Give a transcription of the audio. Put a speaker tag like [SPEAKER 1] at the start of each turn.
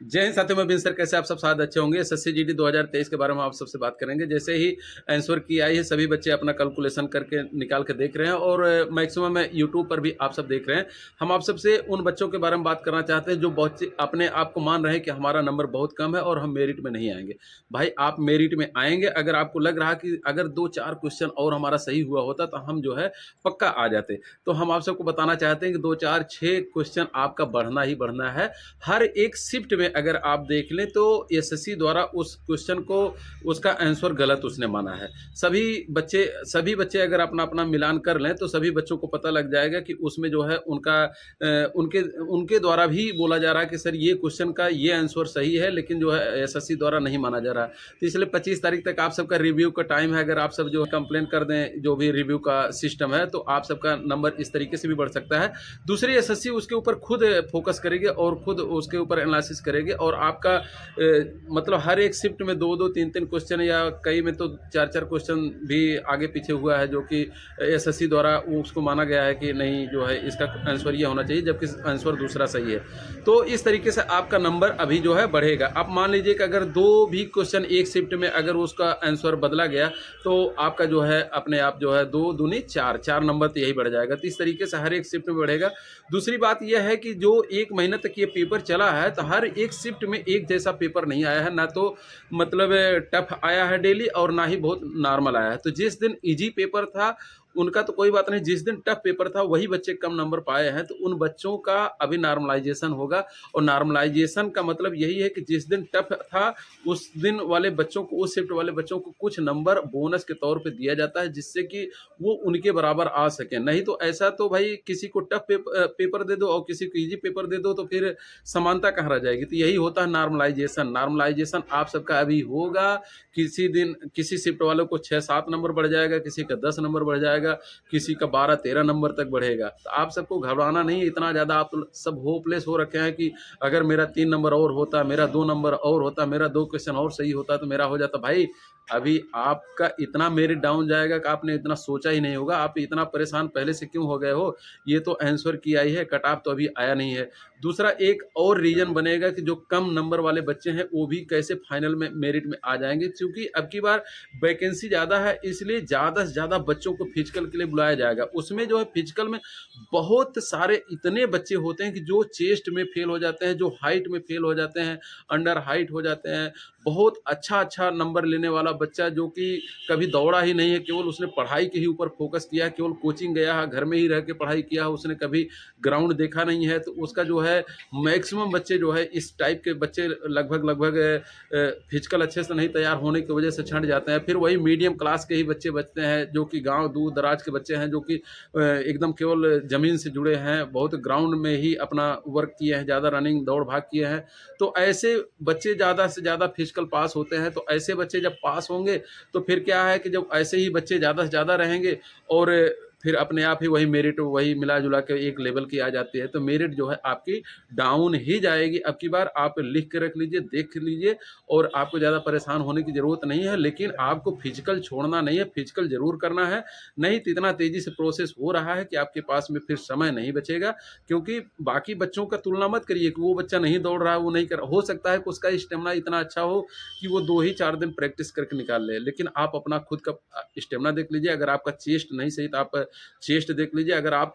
[SPEAKER 1] जय हिंद साथियों, मैं बिन सर। कैसे आप सब साथ अच्छे होंगे। एसएससी जीडी 2023 के बारे में आप सबसे बात करेंगे। जैसे ही आंसर की आई है, सभी बच्चे अपना कैलकुलेशन करके निकाल के देख रहे हैं और मैक्सिमम में यूट्यूब पर भी आप सब देख रहे हैं। हम आप सबसे उन बच्चों के बारे में बात करना चाहते हैं जो बहुत अपने आप को मान रहे हैं कि हमारा नंबर बहुत कम है और हम मेरिट में नहीं आएंगे। भाई, आप मेरिट में आएंगे। अगर आपको लग रहा कि अगर 2-4 क्वेश्चन और हमारा सही हुआ होता तो हम जो है पक्का आ जाते। तो हम आप सबको बताना चाहते हैं कि 2-4-6 क्वेश्चन आपका बढ़ना ही बढ़ना है। हर एक शिफ्ट में अगर आप देख लें तो एसएससी द्वारा उस क्वेश्चन को, उसका आंसर गलत उसने माना है। सभी बच्चे अगर अपना अपना मिलान कर लें तो सभी बच्चों को पता लग जाएगा कि उसमें जो है उनके उनके द्वारा भी बोला जा रहा है कि सर ये क्वेश्चन का ये आंसर सही है, लेकिन जो है एसएससी द्वारा नहीं माना जा रहा है। तो इसलिए 25 तारीख तक आप सबका रिव्यू का टाइम है। अगर आप सब जो कंप्लेन कर दें जो भी रिव्यू का सिस्टम है, तो आप सबका नंबर इस तरीके से भी बढ़ सकता है। दूसरी एसएससी उसके ऊपर खुद फोकस करेगी और खुद उसके ऊपर एनालिसिस करेगी और आपका मतलब हर एक शिफ्ट में 2-2, 3-3 क्वेश्चन या कई में तो 4-4 क्वेश्चन भी आगे पीछे हुआ है, जो कि एसएससी द्वारा उसको माना गया है कि नहीं, जो है इसका आंसर ये होना चाहिए, जबकि आंसर दूसरा सही है। तो इस तरीके से आपका नंबर अभी जो है बढ़ेगा। आप मान लीजिए कि अगर 2 भी क्वेश्चन एक शिफ्ट में अगर उसका आंसर बदला गया तो आपका जो है अपने आप जो है 2 दूनी 4 नंबर तो यही बढ़ जाएगा। तो इस तरीके से हर एक शिफ्ट में बढ़ेगा। दूसरी बात यह है कि जो 1 महीने तक ये पेपर चला है तो हर एक शिफ्ट में एक जैसा पेपर नहीं आया है। ना तो मतलब टफ आया है डेली और ना ही बहुत नॉर्मल आया है। तो जिस दिन इजी पेपर था उनका तो कोई बात नहीं, जिस दिन टफ पेपर था वही बच्चे कम नंबर पाए हैं। तो उन बच्चों का अभी नॉर्मलाइजेशन होगा और नॉर्मलाइजेशन का मतलब यही है कि जिस दिन टफ था उस दिन वाले बच्चों को, उस शिफ्ट वाले बच्चों को कुछ नंबर बोनस के तौर पे दिया जाता है, जिससे कि वो उनके बराबर आ सकें। नहीं तो ऐसा तो भाई किसी को टफ पेपर दे दो और किसी को इजी पेपर दे दो तो फिर समानता कहाँ रह जाएगी। तो यही होता है नॉर्मलाइजेशन। नॉर्मलाइजेशन आप सबका अभी होगा। किसी दिन किसी शिफ्ट वालों को 6-7 नंबर बढ़ जाएगा, किसी का 10 नंबर बढ़ जाएगा, किसी का 12-13 नंबर तक बढ़ेगा। तो आप सबको घबराना नहीं है इतना ज़्यादा। आप सब होपलेस हो रखे हैं कि अगर मेरा 3 नंबर और होता, मेरा 2 नंबर और होता, मेरा 2 क्वेश्चन और सही होता तो मेरा हो जाता। भाई, अभी आपका इतना मेरिट डाउन जाएगा कि आपने इतना सोचा ही नहीं होगा। आप इतना परेशान पहले से क्यों हो गए हो। ये तो आंसर की आई है, कट ऑफ तो अभी आया नहीं है। दूसरा एक और रीजन बनेगा कि जो कम नंबर वाले बच्चे हैं वो भी कैसे फाइनल में मेरिट में आ जाएंगे, क्योंकि अब की बार वैकेंसी ज़्यादा है, इसलिए ज़्यादा से ज़्यादा बच्चों को फिजिकल के लिए बुलाया जाएगा। उसमें जो है फिजिकल में बहुत सारे इतने बच्चे होते हैं कि जो चेस्ट में फेल हो जाते हैं, जो हाइट में फेल हो जाते हैं, अंडर हाइट हो जाते हैं। बहुत अच्छा नंबर लेने वाला बच्चा जो कि कभी दौड़ा ही नहीं है, केवल उसने पढ़ाई के ही ऊपर फोकस किया है, केवल कोचिंग गया है, घर में ही रह के पढ़ाई किया है, उसने कभी ग्राउंड देखा नहीं है। तो उसका जो है मैक्सिमम बच्चे जो है इस टाइप के बच्चे लगभग फिजिकल अच्छे से नहीं तैयार होने की वजह से छंट जाते हैं। फिर वही मीडियम क्लास के ही बच्चे बचते हैं जो कि गांव दूर दराज के बच्चे हैं, जो कि एकदम केवल ज़मीन से जुड़े हैं, बहुत ग्राउंड में ही अपना वर्क किए हैं, ज़्यादा रनिंग दौड़ भाग किए हैं। तो ऐसे बच्चे ज़्यादा से ज़्यादा फिजिकल पास होते हैं। तो ऐसे बच्चे जब पास होंगे तो फिर क्या है कि जब ऐसे ही बच्चे ज़्यादा से ज़्यादा रहेंगे और फिर अपने आप ही वही मेरिट वही मिला जुला के एक लेवल की आ जाती है। तो मेरिट जो है आपकी डाउन ही जाएगी। अब की बार आप लिख के रख लीजिए, देख लीजिए, और आपको ज़्यादा परेशान होने की ज़रूरत नहीं है। लेकिन आपको फिजिकल छोड़ना नहीं है, फिजिकल ज़रूर करना है। नहीं तो इतना तेज़ी से प्रोसेस हो रहा है कि आपके पास में फिर समय नहीं बचेगा। क्योंकि बाकी बच्चों का तुलना मत करिए कि वो बच्चा नहीं दौड़ रहा है, वो नहीं कर, हो सकता है कि उसका स्टेमिना इतना अच्छा हो कि वो 2 ही 4 दिन प्रैक्टिस करके निकाल ले। लेकिन आप अपना खुद का स्टेमिना देख लीजिए। अगर आपका चेस्ट नहीं सही तो आप चेस्ट देख लीजिए। अगर आप